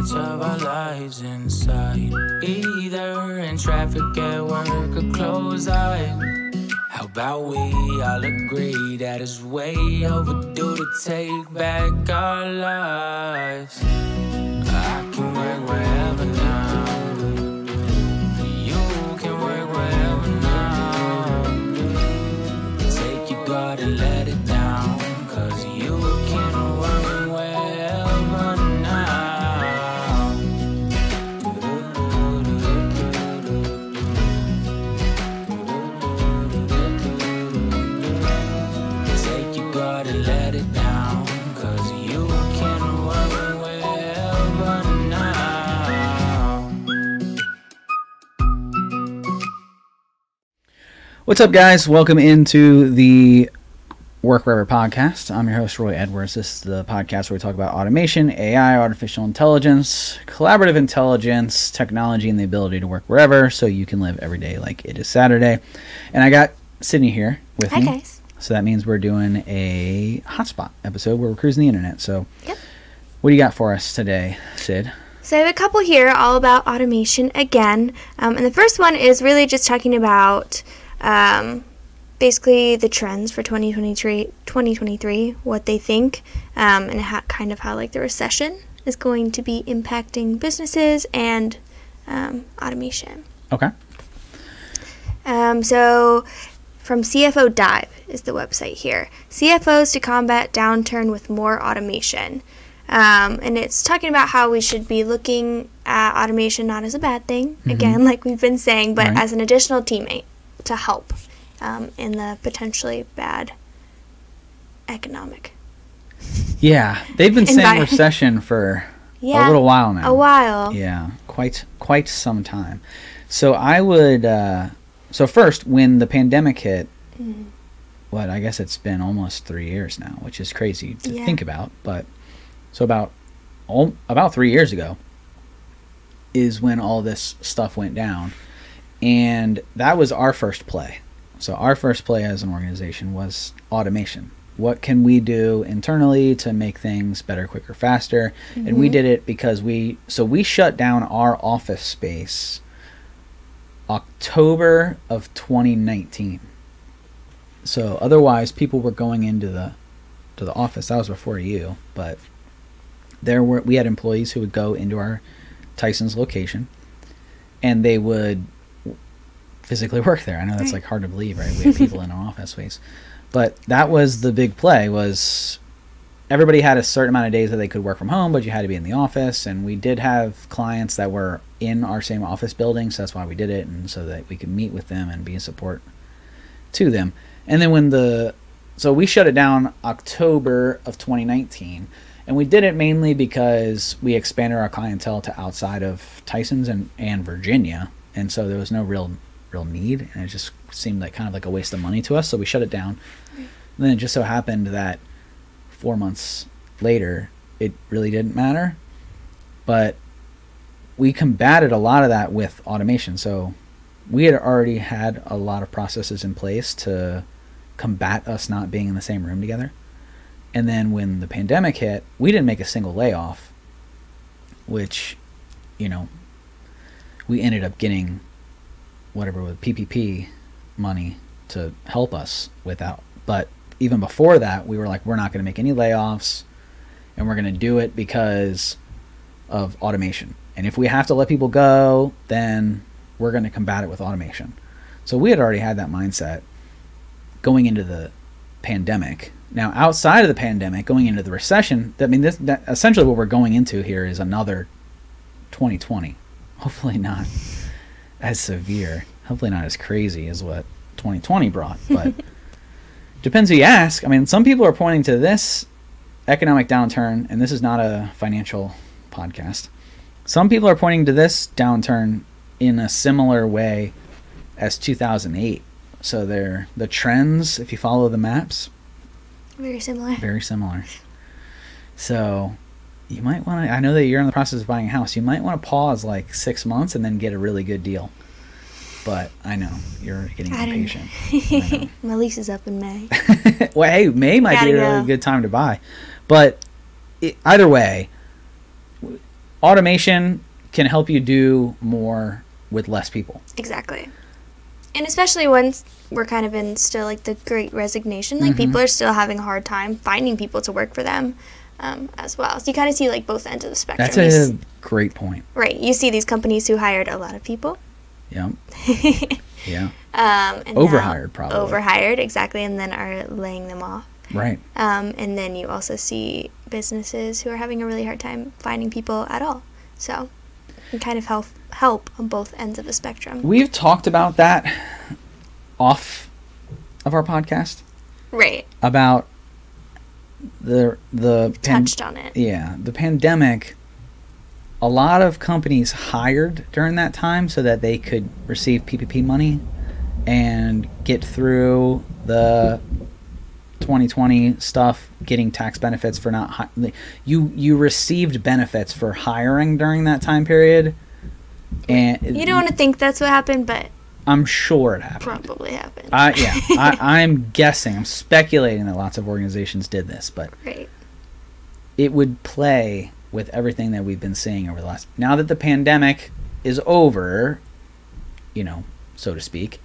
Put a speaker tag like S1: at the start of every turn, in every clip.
S1: much of our lives inside, either in traffic at work or close eyes. How about we all agree that it's way overdue to take back our lives? I can work wherever now. You can work wherever now. Take your guard and let it down, 'cause you can work wherever now. Take your guard and let it down, 'cause you can work wherever now.
S2: What's up, guys? Welcome into the Work Wherever podcast. I'm your host, Roy Edwards. This is the podcast where we talk about automation, AI, artificial intelligence, collaborative intelligence, technology, and the ability to work wherever so you can live every day like it is Saturday. And I got Sydney here with me.
S3: Hi, guys.
S2: So that means we're doing a hotspot episode where we're cruising the internet. So
S3: Yep.
S2: what do you got for us today, Sid?
S3: So I have a couple here all about automation again. And the first one is really just talking about basically the trends for 2023, what they think, and kind of how like the recession is going to be impacting businesses and automation.
S2: Okay.
S3: So from CFO Dive is the website here. CFOs to combat downturn with more automation. And it's talking about how we should be looking at automation not as a bad thing, again, like we've been saying, but
S2: Right.
S3: as an additional teammate to help in the potentially bad economic.
S2: Yeah, they've been saying
S3: Environment.
S2: recession for
S3: Yeah,
S2: a little while now.
S3: a while.
S2: Yeah, quite some time. So I would. So first, when the pandemic hit, I guess it's been almost 3 years now, which is crazy to
S3: Yeah.
S2: think about. But so about 3 years ago is when all this stuff went down, and that was our first play. So our first play as an organization was automation. What can we do internally to make things better, quicker, faster? And we did it because we shut down our office space October of 2019. So otherwise people were going into the office. That was before you, but we had employees who would go into our Tyson's location and they would physically work there. I know that's like hard to believe, right? We have people in an office space. But that was the big play, was everybody had a certain amount of days that they could work from home, but you had to be in the office. And we did have clients that were in our same office building, so that's why we did it, and so that we could meet with them and be a support to them. And then so we shut it down October of 2019, and we did it mainly because we expanded our clientele to outside of Tyson's and Virginia, and so there was no real need, and it just seemed like kind of like a waste of money to us, so we shut it down. And then it just so happened that 4 months later it really didn't matter, but we combated a lot of that with automation. So we had already had a lot of processes in place to combat us not being in the same room together. And then when the pandemic hit, we didn't make a single layoff, which, we ended up getting whatever with PPP money to help us with that. But even before that, we were like, we're not going to make any layoffs, and we're going to do it because of automation. And if we have to let people go, then we're going to combat it with automation. So we had already had that mindset going into the pandemic. Now, outside of the pandemic, going into the recession, that essentially what we're going into here is another 2020. Hopefully not as severe, hopefully not as crazy as what 2020 brought, but depends who you ask. I mean, some people are pointing to this economic downturn, and this is not a financial podcast. Some people are pointing to this downturn in a similar way as 2008. So the trends, if you follow the maps,
S3: Very similar.
S2: very similar. So you might want to, I know that you're in the process of buying a house, you might want to pause like 6 months and then get a really good deal. But I know you're getting impatient. I know.
S3: My lease is up in May.
S2: Well, hey, May might be a really good time to buy. But either way, automation can help you do more with less people.
S3: Exactly. And especially once we're kind of in still like the Great Resignation, like people are still having a hard time finding people to work for them as well. So you kind of see like both ends of the spectrum.
S2: That's a great point.
S3: Right. You see these companies who hired a lot of people.
S2: Yeah. Yeah.
S3: And
S2: overhired, probably.
S3: Overhired, exactly, and then are laying them off.
S2: Right.
S3: And then you also see businesses who are having a really hard time finding people at all. So it can kind of help on both ends of the spectrum.
S2: We've talked about that off of our podcast.
S3: Right.
S2: About the
S3: touched on it.
S2: Yeah, the pandemic. A lot of companies hired during that time so that they could receive PPP money and get through the 2020 stuff, getting tax benefits for not you received benefits for hiring during that time period. And
S3: you don't want to think that's what happened, but
S2: I'm sure it happened.
S3: Probably happened.
S2: I'm guessing. I'm speculating that lots of organizations did this, but
S3: right.
S2: It would play with everything that we've been seeing over the last... Now that the pandemic is over, so to speak,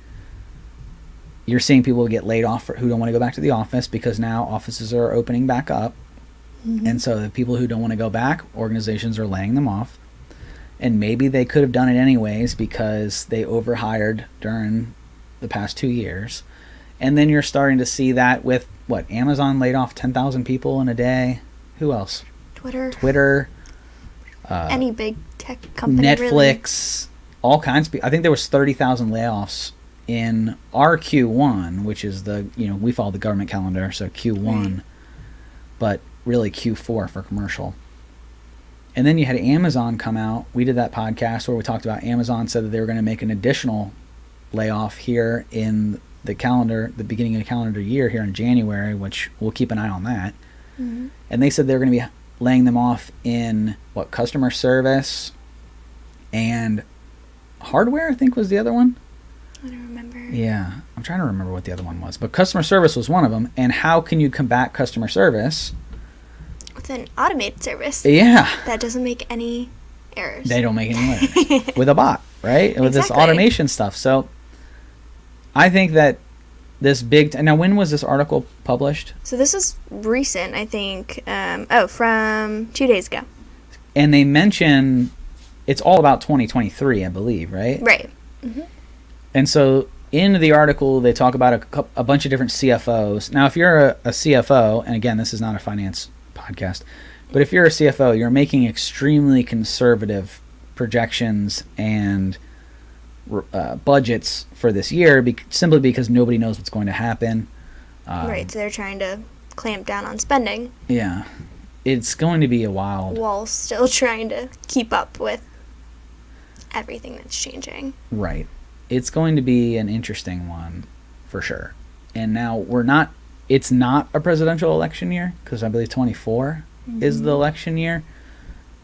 S2: you're seeing people get laid off who don't want to go back to the office because now offices are opening back up. Mm-hmm. And so the people who don't want to go back, organizations are laying them off. And maybe they could have done it anyways because they overhired during the past 2 years. And then you're starting to see that with, Amazon laid off 10,000 people in a day. Who else? Twitter.
S3: Any big tech company.
S2: Netflix. Really. All kinds of people. I think there was 30,000 layoffs in our Q1, which is we follow the government calendar, so Q1. Right. But really Q4 for commercial. And then you had Amazon come out. We did that podcast where we talked about Amazon said that they were going to make an additional layoff here in the beginning of the calendar year here in January, which we'll keep an eye on that. Mm-hmm. And they said they were going to be laying them off in customer service and hardware, I think was the other one.
S3: I don't remember.
S2: Yeah, I'm trying to remember what the other one was. But customer service was one of them. And how can you combat customer service?
S3: With an automated service.
S2: Yeah.
S3: That doesn't make any errors.
S2: They don't make any errors. With a bot, right? Exactly. With this automation stuff. So I think that this now when was this article published?
S3: So this is recent, I think. From 2 days ago.
S2: And they mention it's all about 2023, I believe, right?
S3: Right. Mm-hmm.
S2: And so in the article, they talk about a bunch of different CFOs. Now, if you're a CFO, and again, this is not a finance podcast, but if you're a CFO, you're making extremely conservative projections and budgets for this year simply because nobody knows what's going to happen.
S3: Right, so they're trying to clamp down on spending.
S2: Yeah. It's going to be a wild...
S3: While still trying to keep up with everything that's changing.
S2: Right. It's going to be an interesting one for sure. And now it's not a presidential election year because I believe 24 is the election year.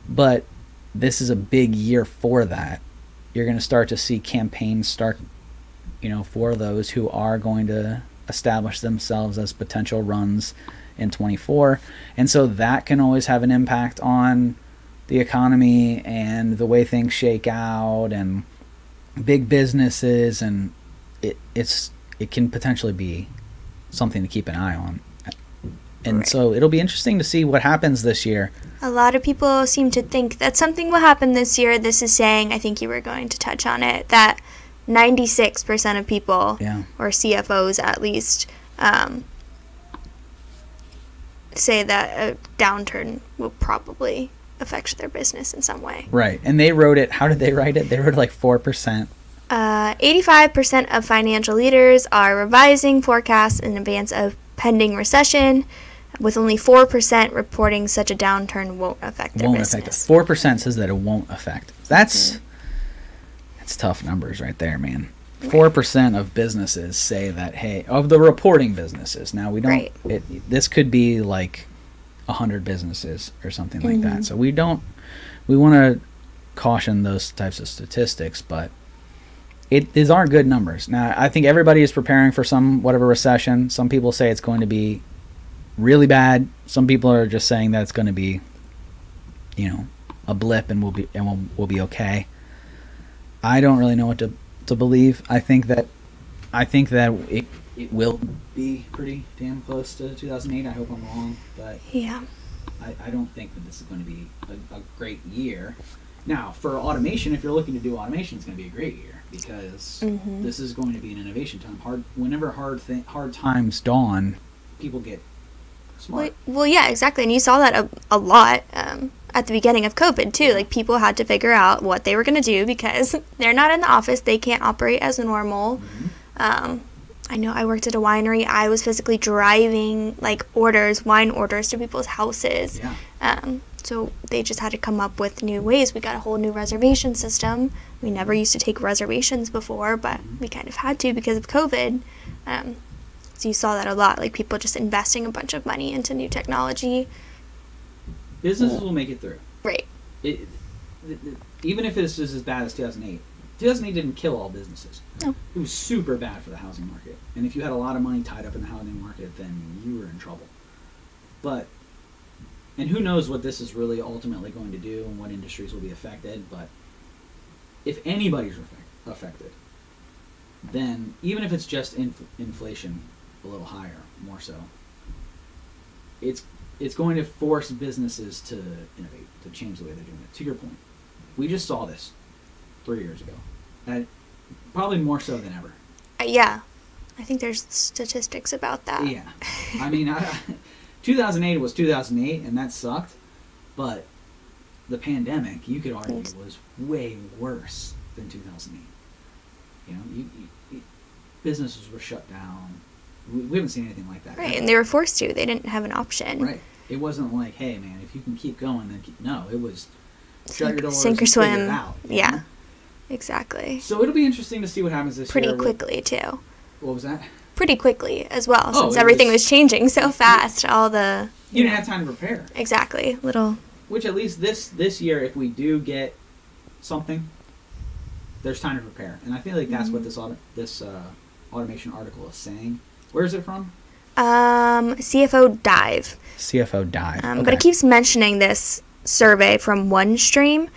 S2: But this is a big year for that. You're going to start to see campaigns start, for those who are going to establish themselves as potential runs in 24. And so that can always have an impact on the economy and the way things shake out and big businesses. And it can potentially be something to keep an eye on. And right. So it'll be interesting to see what happens this year.
S3: A lot of people seem to think that something will happen this year. This is saying, I think you were going to touch on it, that 96% of people, or CFOs at least, say that a downturn will probably affect their business in some way.
S2: Right. And they wrote it, how did they write it? They wrote 4%.
S3: 85% of financial leaders are revising forecasts in advance of pending recession, with only 4% reporting such a downturn won't affect their business.
S2: 4% says that it won't affect. That's tough numbers right there, man. 4% of businesses say that, hey, of the reporting businesses. Now, we don't, this could be 100 businesses or something like that. So we want to caution those types of statistics, but these aren't good numbers. Now, I think everybody is preparing for whatever recession. Some people say it's going to be really bad. Some people are just saying that it's going to be, a blip and we'll be okay. I don't really know what to believe. I think that it will be pretty damn close to 2008. I hope I'm wrong, but
S3: Yeah.
S2: I don't think that this is going to be a great year. Now, for automation, if you're looking to do automation, it's going to be a great year because this is going to be an innovation time. Whenever hard times dawn, people get smart.
S3: Well, yeah, exactly. And you saw that a lot at the beginning of COVID, too. Like, people had to figure out what they were going to do because they're not in the office. They can't operate as normal. I know I worked at a winery. I was physically driving, like, wine orders to people's houses.
S2: Yeah.
S3: So they just had to come up with new ways. We got a whole new reservation system. We never used to take reservations before, but we kind of had to because of COVID. So you saw that a lot, like people just investing a bunch of money into new technology.
S2: Businesses will make it through.
S3: Right.
S2: Even if it's as bad as 2008. 2008 didn't kill all businesses.
S3: No.
S2: It was super bad for the housing market. And if you had a lot of money tied up in the housing market, then you were in trouble. And who knows what this is really ultimately going to do and what industries will be affected, but if anybody's affected, then even if it's just inflation a little higher, more so, it's going to force businesses to innovate, to change the way they're doing it. To your point, we just saw this 3 years ago, and probably more so than ever.
S3: Yeah, I think there's statistics about that.
S2: Yeah, I mean, 2008 was 2008, and that sucked, but the pandemic, you could argue, was way worse than 2008. You know, businesses were shut down. We haven't seen anything like that.
S3: Right, and they were forced to. They didn't have an option.
S2: Right. It wasn't like, hey, man, if you can keep going, then keep... No, it was shut your doors
S3: sink or
S2: and figure
S3: swim.
S2: it out.
S3: Yeah,
S2: know?
S3: Exactly.
S2: So it'll be interesting to see what happens this year.
S3: Pretty quickly, too.
S2: What was that?
S3: Pretty quickly as well, since
S2: it
S3: everything was changing so fast. All the...
S2: You didn't have time to prepare.
S3: Exactly. Little...
S2: Which at least this year, if we do get something, there's time to prepare. And I feel like that's what this automation article is saying. Where is it from?
S3: CFO Dive.
S2: CFO Dive. Okay.
S3: But it keeps mentioning this survey from OneStream,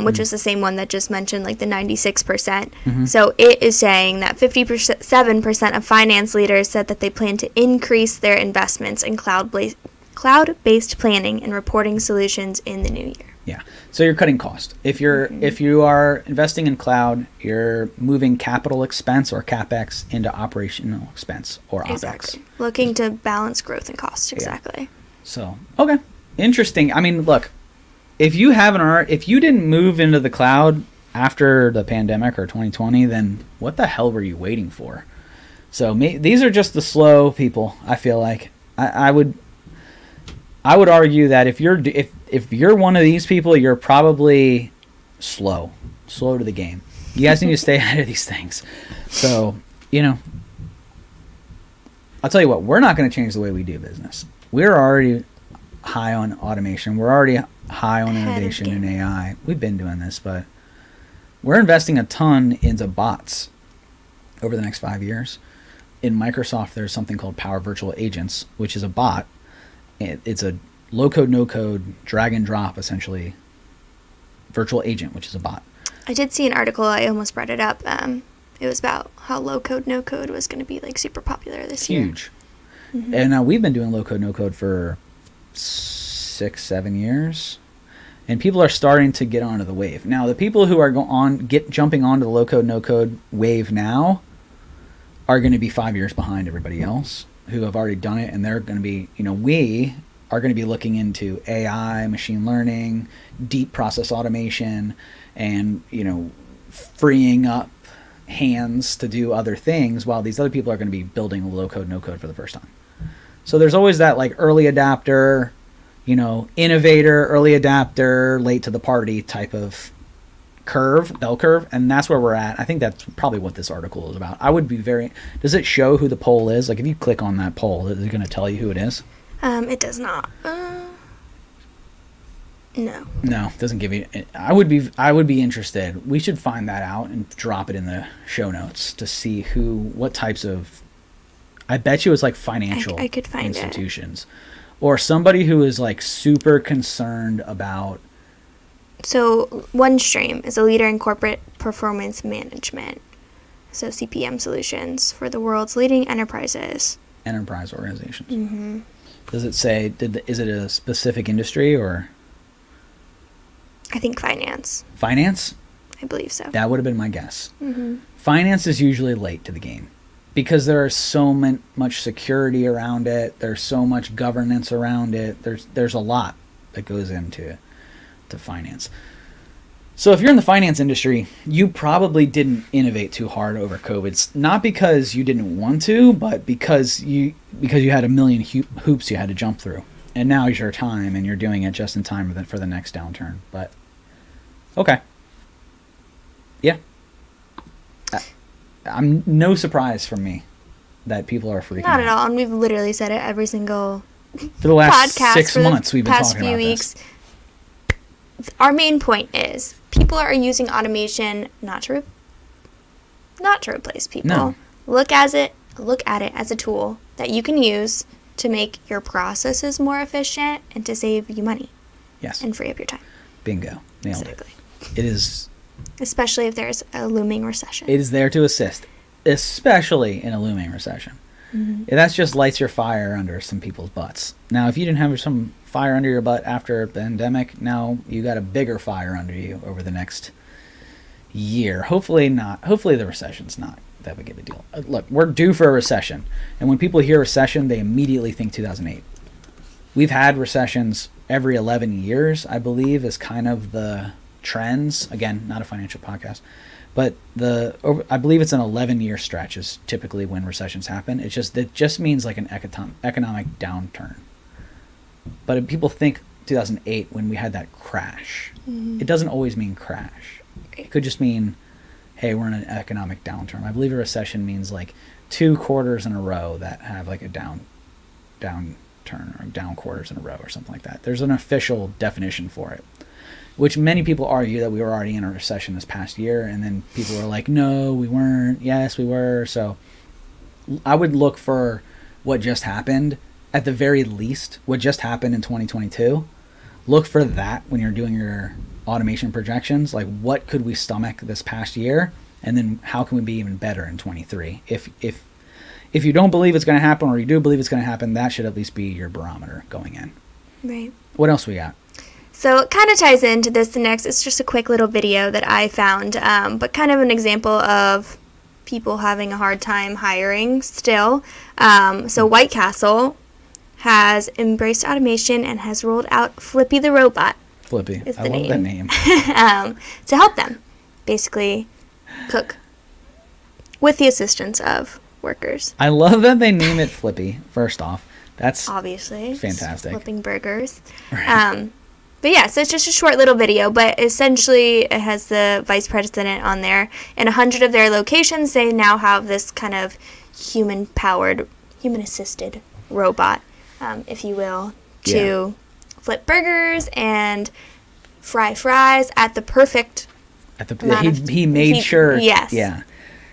S3: which is the same one that just mentioned like the 96%. So it is saying that 57% of finance leaders said that they plan to increase their investments in cloud-based planning and reporting solutions in the new year.
S2: Yeah. So you're cutting cost. If you are investing in cloud, you're moving capital expense or CapEx into operational expense or OpEx.
S3: Exactly. Looking to balance growth and cost. Exactly.
S2: Yeah. So, okay. Interesting. I mean, look, if you didn't move into the cloud after the pandemic or 2020, then what the hell were you waiting for? So these are just the slow people, I feel like. I would argue that if you're one of these people, you're probably slow to the game. You guys need to stay ahead of these things. So, I'll tell you what, we're not going to change the way we do business. We're already high on automation. We're already high on innovation in AI. We've been doing this, but we're investing a ton into bots over the next 5 years. In Microsoft, there's something called Power Virtual Agents, which is a bot. It's a low-code, no-code, drag-and-drop, essentially, virtual agent, which is a bot.
S3: I did see an article. I almost brought it up. It was about how low-code, no-code was going to be like super popular this year.
S2: Huge. And we've been doing low-code, no-code for 6-7 years, and people are starting to get onto the wave. Now, the people who are jumping onto the low-code, no-code wave now are going to be 5 years behind everybody else who have already done it, and they're going to be, we are going to be looking into AI, machine learning, deep process automation, and, freeing up hands to do other things while these other people are going to be building low-code, no-code for the first time. So there's always that like early adapter, innovator, early adapter, late to the party type of bell curve, and that's where we're at. I think that's probably what this article is about. Does it show who the poll is? Like if you click on that poll, is it going to tell you who it is?
S3: It does not. No. No,
S2: it doesn't give you. I would be interested. We should find that out and drop it in the show notes to see what types of. I bet you it's like financial
S3: I could find
S2: institutions, or somebody who is like super concerned about
S3: So OneStream is a leader in corporate performance management. So CPM solutions for the world's leading enterprises.
S2: Enterprise organizations.
S3: Mm-hmm.
S2: Does it say, is it a specific industry or?
S3: I think finance.
S2: Finance?
S3: I believe so.
S2: That would have been my guess.
S3: Mm-hmm.
S2: Finance is usually late to the game because there is so much security around it. There's so much governance around it. There's a lot that goes into finance. So if you're in the finance industry, you probably didn't innovate too hard over COVID. It's not because you didn't want to, but because you had a million hoops you had to jump through. And now is your time, and you're doing it just in time for the next downturn. But okay. Yeah. I'm no surprise from me that people are freaking out.
S3: Not at all. And we've literally said it every single
S2: for the last
S3: podcast
S2: 6 months we've been
S3: past
S2: talking
S3: few
S2: about
S3: weeks.
S2: this.
S3: Our main point is people are using automation not to replace people.
S2: No.
S3: Look at it as a tool that you can use to make your processes more efficient and to save you money.
S2: Yes.
S3: And free up your time.
S2: Bingo. Nailed
S3: Exactly.
S2: it. It is.
S3: Especially if there's a looming recession.
S2: It is there to assist, especially in a looming recession.
S3: Mm-hmm.
S2: That's just lights your fire under some people's butts. Now, if you didn't have some fire under your butt after a pandemic, now you got a bigger fire under you over the next year. Hopefully not. Hopefully the recession's not that big of a deal. Look, we're due for a recession. And when people hear recession, they immediately think 2008. We've had recessions every 11 years, I believe, is kind of the trends. Again, not a financial podcast. But I believe it's an 11-year stretch is typically when recessions happen. It just means like an economic downturn. But people think 2008 when we had that crash.
S3: Mm-hmm.
S2: It doesn't always mean crash. It could just mean, hey, we're in an economic downturn. I believe a recession means like 2 quarters in a row that have like a downturn or down quarters in a row or something like that. There's an official definition for it, which many people argue that we were already in a recession this past year, and then people were like, no, we weren't. Yes, we were. So I would look for what just happened. At the very least, what just happened in 2022, look for that when you're doing your automation projections. Like, what could we stomach this past year? And then how can we be even better in 23? If you don't believe it's going to happen, or you do believe it's going to happen, that should at least be your barometer going in.
S3: Right.
S2: What else we got?
S3: So it kind of ties into this next. It's just a quick little video that I found, but kind of an example of people having a hard time hiring still. So White Castle has embraced automation and has rolled out Flippy the Robot.
S2: Flippy.
S3: Is the
S2: I love that name.
S3: To help them basically cook with the assistance of workers.
S2: I love that they name it Flippy, first off. That's
S3: obviously
S2: fantastic.
S3: Flipping burgers.
S2: Right.
S3: But yeah, so it's just a short little video, but essentially it has the vice president on there. In 100 of their locations, they now have this kind of human-powered, human-assisted robot, if you will, to flip burgers and fry fries at the perfect
S2: he made sure.
S3: Yes.
S2: Yeah.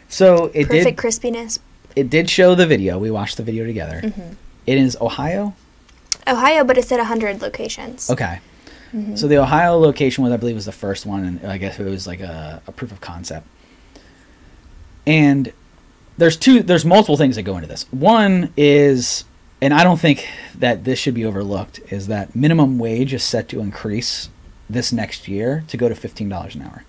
S2: So it
S3: perfect crispiness.
S2: It did show the video. We watched the video together.
S3: Mm-hmm.
S2: It is Ohio,
S3: but it's at 100 locations.
S2: Okay.
S3: Mm-hmm.
S2: So the Ohio location I believe was the first one, and I guess it was like a proof of concept. And there's multiple things that go into this. One is, and I don't think that this should be overlooked, is that minimum wage is set to increase this next year to go to $15 an hour.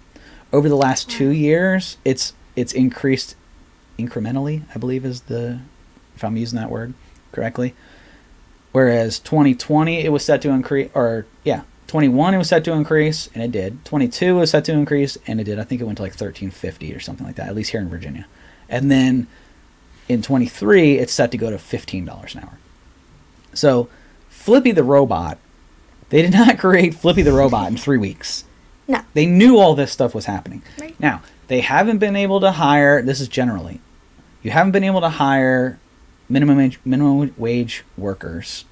S2: Over the last 2 years, it's increased incrementally, I believe is if I'm using that word correctly. Whereas 2020 it was set to increase, 21 it was set to increase, and it did. 22 was set to increase, and it did. I think it went to like $13.50 or something like that, at least here in Virginia. And then in 23 it's set to go to $15 an hour. So Flippy the Robot, they did not create Flippy the Robot in 3 weeks.
S3: No.
S2: They knew all this stuff was happening.
S3: Right.
S2: Now, they haven't been able to hire, this is generally, you haven't been able to hire minimum wage workers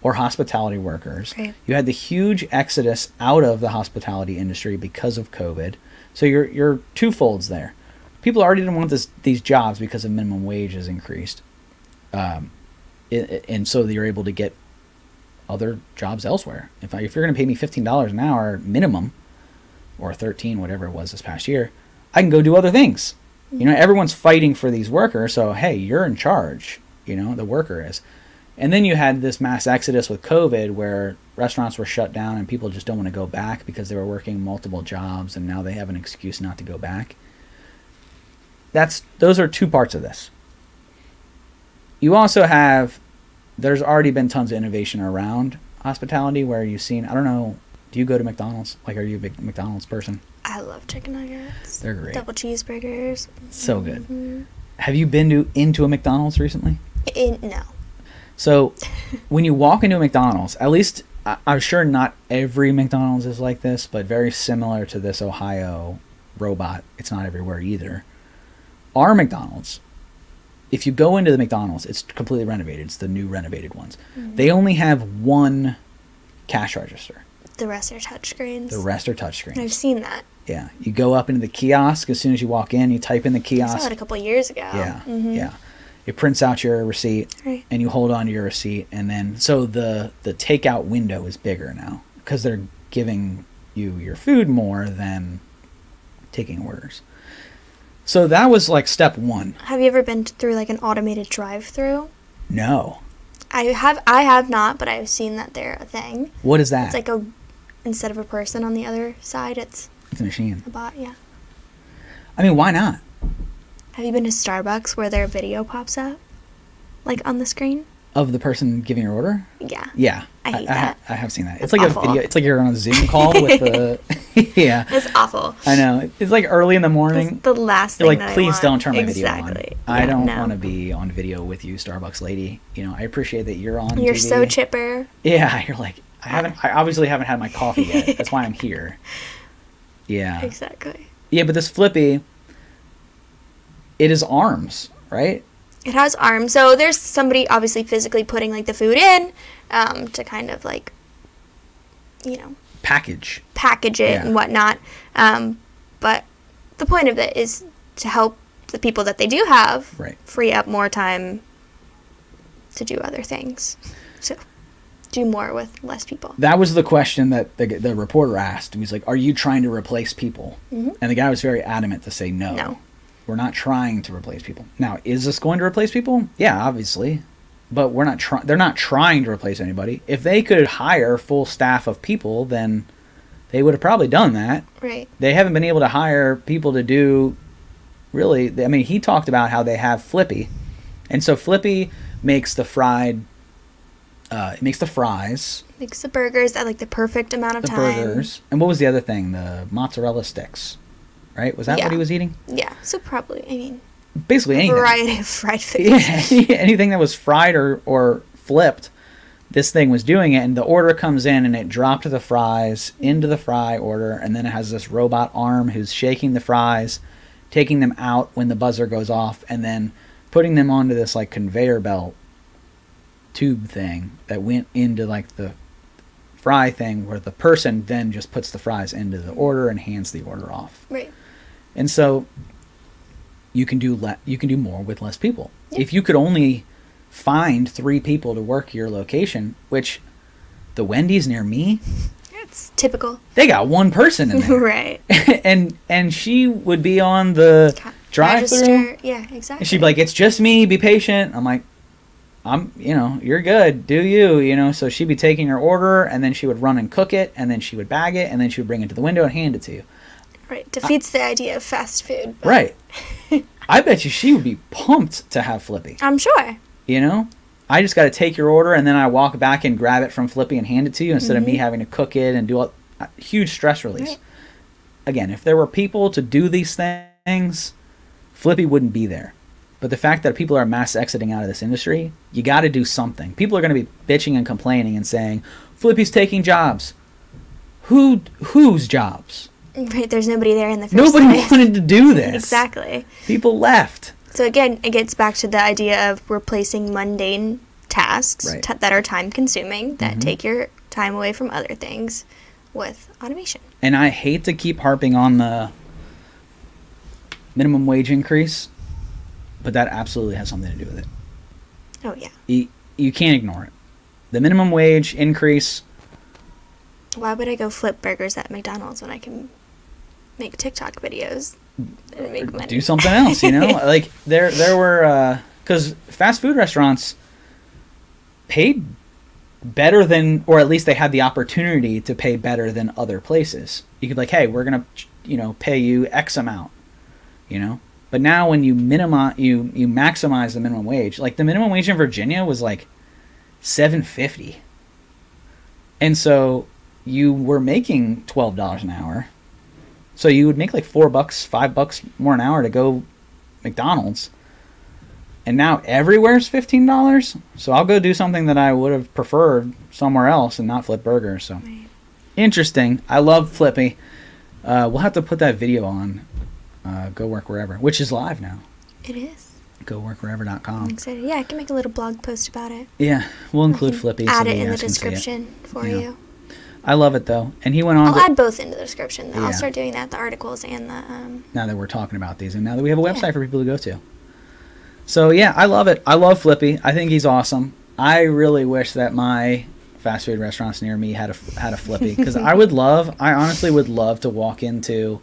S2: or hospitality workers.
S3: Right.
S2: You had the huge exodus out of the hospitality industry because of COVID. So you're twofolds there. People already didn't want these jobs because of minimum wage has increased. And so you're able to get other jobs elsewhere. If you're going to pay me $15 an hour minimum, or 13, whatever it was this past year, I can go do other things. You know, everyone's fighting for these workers, so hey, you're in charge. You know, the worker is. And then you had this mass exodus with COVID where restaurants were shut down and people just don't want to go back because they were working multiple jobs and now they have an excuse not to go back. Those are two parts of this. You also have, there's already been tons of innovation around hospitality where you've seen, I don't know, do you go to McDonald's? Like, are you a big McDonald's person?
S3: I love chicken nuggets.
S2: They're great.
S3: Double cheeseburgers.
S2: So good. Have you been into a McDonald's recently?
S3: No.
S2: So when you walk into a McDonald's, at least I'm sure not every McDonald's is like this, but very similar to this Ohio robot. It's not everywhere either. Our McDonald's, if you go into the McDonald's, it's completely renovated. It's the new renovated ones. They only have one cash register.
S3: The rest are touchscreens.
S2: The rest are touchscreens.
S3: I've seen that.
S2: Yeah. You go up into the kiosk as soon as you walk in. You type in the kiosk.
S3: I saw it a couple of years ago.
S2: Yeah. Yeah. It prints out your receipt,
S3: right,
S2: and you hold on to your receipt, and then so the takeout window is bigger now because they're giving you your food more than taking orders. So that was like step one.
S3: Have you ever been through like an automated drive-through?
S2: No.
S3: I have not, but I've seen that they're a thing.
S2: What is that?
S3: It's like instead of a person on the other side, it's
S2: a machine.
S3: A bot, yeah.
S2: I mean, why not?
S3: Have you been to Starbucks where their video pops up, like on the screen?
S2: Of the person giving your order?
S3: Yeah.
S2: Yeah.
S3: I hate that.
S2: I have seen that.
S3: It's
S2: like
S3: awful.
S2: A video. It's like you're on a Zoom call with the... Yeah.
S3: It's awful.
S2: I know. It's like early in the morning.
S3: It's the last thing
S2: you're like,
S3: that
S2: please
S3: I want.
S2: don't turn my
S3: exactly.
S2: video on. I don't
S3: no.
S2: want to be on video with you, Starbucks lady. You know, I appreciate that you're on
S3: You're
S2: TV.
S3: so chipper.
S2: Yeah. You're like, I obviously haven't had my coffee yet. That's why I'm here. Yeah.
S3: Exactly.
S2: Yeah, but this Flippy, it is arms, right?
S3: It has arms. So there's somebody obviously physically putting like the food in to kind of like, you know,
S2: package
S3: it and whatnot. But the point of it is to help the people that they do have free up more time to do other things. So do more with less people.
S2: That was the question that the reporter asked. He was like, are you trying to replace people? And the guy was very adamant to say no.
S3: No.
S2: We're not trying to replace people. Now, is this going to replace people? Yeah, obviously. But we're not they're not trying to replace anybody. If they could hire full staff of people, then they would have probably done that.
S3: Right.
S2: They haven't been able to hire people to do really, I mean, he talked about how they have Flippy. And so Flippy makes the fried it makes the fries.
S3: Makes the burgers at like the perfect amount of time.
S2: The burgers. And what was the other thing? The mozzarella sticks. Right? Was that what he was eating?
S3: Yeah. So probably, I mean,
S2: basically anything.
S3: Variety of fried food.
S2: Yeah, anything that was fried or flipped, this thing was doing it. And the order comes in and it dropped the fries into the fry order. And then it has this robot arm who's shaking the fries, taking them out when the buzzer goes off, and then putting them onto this like conveyor belt tube thing that went into like the fry thing where the person then just puts the fries into the order and hands the order off.
S3: Right.
S2: And so you can do more with less people.
S3: Yep.
S2: If you could only find 3 people to work your location, which the Wendy's near me,
S3: it's typical.
S2: They got 1 person in there.
S3: Right.
S2: and she would be on the drive-through.
S3: Yeah, exactly.
S2: And she'd be like, "It's just me, be patient." I'm like, you're good, do you, so she'd be taking her order, and then she would run and cook it, and then she would bag it, and then she would bring it to the window and hand it to you.
S3: Right, defeats the idea of fast food. But...
S2: Right. I bet you she would be pumped to have Flippy.
S3: I'm sure.
S2: I just got to take your order, and then I walk back and grab it from Flippy and hand it to you instead of me having to cook it and do a huge stress release.
S3: Right.
S2: Again, if there were people to do these things, Flippy wouldn't be there. But the fact that people are mass exiting out of this industry, you got to do something. People are going to be bitching and complaining and saying, Flippy's taking jobs. Whose jobs?
S3: Right, there's nobody there in the first
S2: Nobody
S3: place.
S2: wanted to do this.
S3: Exactly.
S2: People left.
S3: So again, it gets back to the idea of replacing mundane tasks that are time consuming, that take your time away from other things with automation.
S2: And I hate to keep harping on the minimum wage increase, but that absolutely has something to do with it.
S3: Oh, yeah.
S2: You can't ignore it. The minimum wage increase.
S3: Why would I go flip burgers at McDonald's when I can make TikTok videos and make money?
S2: Do something else, you know? Like, there were, because fast food restaurants paid better than, or at least they had the opportunity to pay better than other places. You could be like, hey, we're going to, pay you X amount, But now when you maximize the minimum wage, like the minimum wage in Virginia was like $7.50. And so you were making $12 an hour. So you would make like $4, $5 more an hour to go McDonald's. And now everywhere's $15. So I'll go do something that I would have preferred somewhere else and not flip burgers. So interesting. I love Flippy. We'll have to put that video on Go Work Wherever, which is live now.
S3: It is.
S2: GoWorkWherever.com.
S3: I'm excited. Yeah, I can make a little blog post about it.
S2: Yeah, we'll include Flippy.
S3: Add it in the description for you.
S2: I love it though, and he went on.
S3: I'll add both into the description.
S2: Yeah.
S3: I'll start doing that, the articles and the.
S2: Now that we're talking about these, and now that we have a website for people to go to. So yeah, I love it. I love Flippy. I think he's awesome. I really wish that my fast food restaurants near me had a Flippy, because I honestly would love to walk into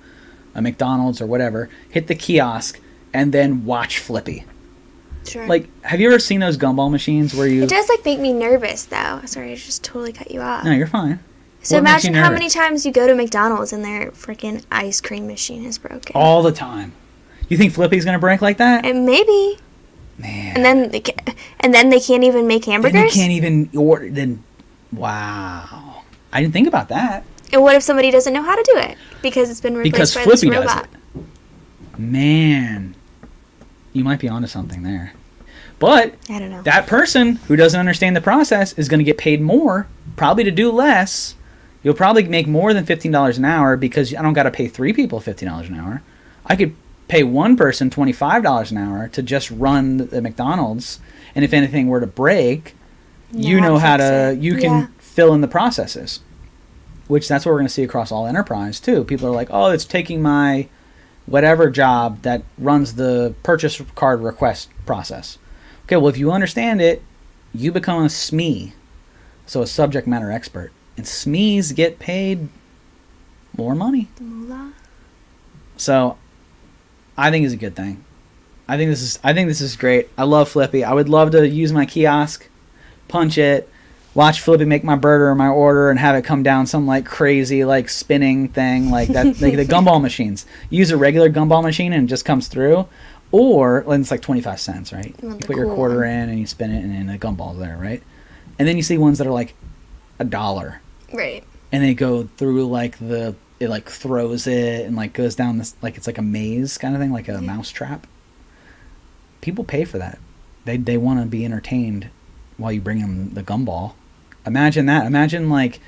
S2: a McDonald's or whatever, hit the kiosk, and then watch Flippy.
S3: Sure.
S2: Like, have you ever seen those gumball machines where you...
S3: It does, like, make me nervous, though. Sorry, I just totally cut you off.
S2: No, you're fine.
S3: So imagine how many times you go to McDonald's and their freaking ice cream machine is broken.
S2: All the time. You think Flippy's going to break like that?
S3: And maybe.
S2: Man.
S3: And then they can't even make hamburgers?
S2: Then they can't even order... Then, wow. I didn't think about that.
S3: And what if somebody doesn't know how to do it? Because it's been replaced by this robot.
S2: Does it. Man. You might be onto something there. But
S3: I don't know.
S2: That person who doesn't understand the process is going to get paid more, probably to do less. You'll probably make more than $15 an hour, because I don't got to pay 3 people $15 an hour. I could pay one person $25 an hour to just run the McDonald's, and if anything were to break, you can fill in the processes. Which that's what we're going to see across all enterprise too. People are like, oh, it's taking my whatever job that runs the purchase card request process. Okay, well, if you understand it, you become a SME, so a subject matter expert. And SMEs get paid more money. So I think it's a good thing. I think this is great. I love Flippy. I would love to use my kiosk, punch it, watch Flippy make my burger or my order, and have it come down some like crazy like spinning thing like that. Like the gumball machines. You use a regular gumball machine and it just comes through, or it's like 25 cents, right? You put your quarter in and you spin it, and then the gumball's there, right? And then you see ones that are like $1,
S3: right? And
S2: they go through like it like throws it and like goes down this, like it's like a maze kind of thing, like a mouse trap. People pay for that. They want to be entertained while you bring them the gumball. Imagine that. Imagine like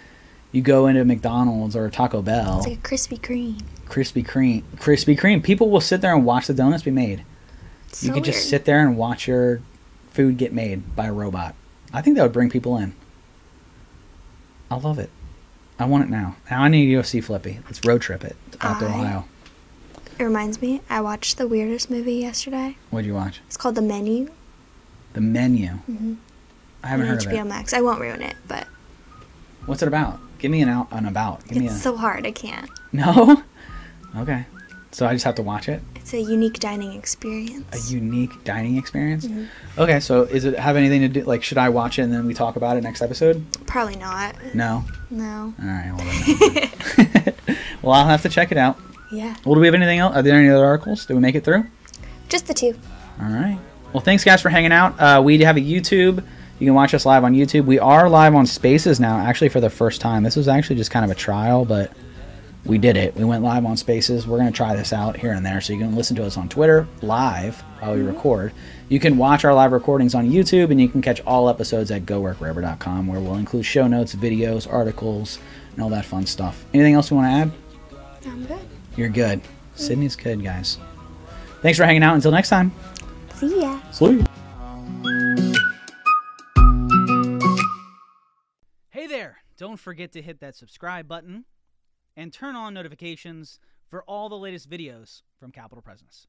S2: you go into McDonald's or Taco Bell.
S3: It's like a Krispy Kreme.
S2: Krispy Kreme. People will sit there and watch the donuts be made. You could just sit there and watch your food get made by a robot. I think that would bring people in. I love it. I want it now. Now I need to go see Flippy. Let's road trip it out to Ohio.
S3: It reminds me, I watched the weirdest movie yesterday.
S2: What'd you watch?
S3: It's called The Menu.
S2: The Menu?
S3: Mm-hmm.
S2: I haven't heard of it.
S3: HBO Max. I won't ruin it, but...
S2: What's it about? Give me an about.
S3: It's so hard, I can't.
S2: No? Okay. So I just have to watch it?
S3: It's a unique dining experience.
S2: A unique dining experience?
S3: Mm-hmm.
S2: Okay, so does it have anything to do... Like, should I watch it and then we talk about it next episode?
S3: Probably not.
S2: No?
S3: No.
S2: All right, well then. Well, I'll have to check it out.
S3: Yeah.
S2: Well, do we have anything else? Are there any other articles? Did we make it through?
S3: Just the 2.
S2: All right. Well, thanks, guys, for hanging out. We have a YouTube. You can watch us live on YouTube. We are live on Spaces now, actually, for the first time. This was actually just kind of a trial, but we did it. We went live on Spaces. We're going to try this out here and there, so you can listen to us on Twitter live while we record. You can watch our live recordings on YouTube, and you can catch all episodes at GoWorkWherever.com, where we'll include show notes, videos, articles, and all that fun stuff. Anything else you want to add?
S3: I'm good.
S2: You're good. Sydney's good, guys. Thanks for hanging out. Until next time.
S3: See ya.
S2: Sleep.
S4: Hey there! Don't forget to hit that subscribe button and turn on notifications for all the latest videos from Capital Presence.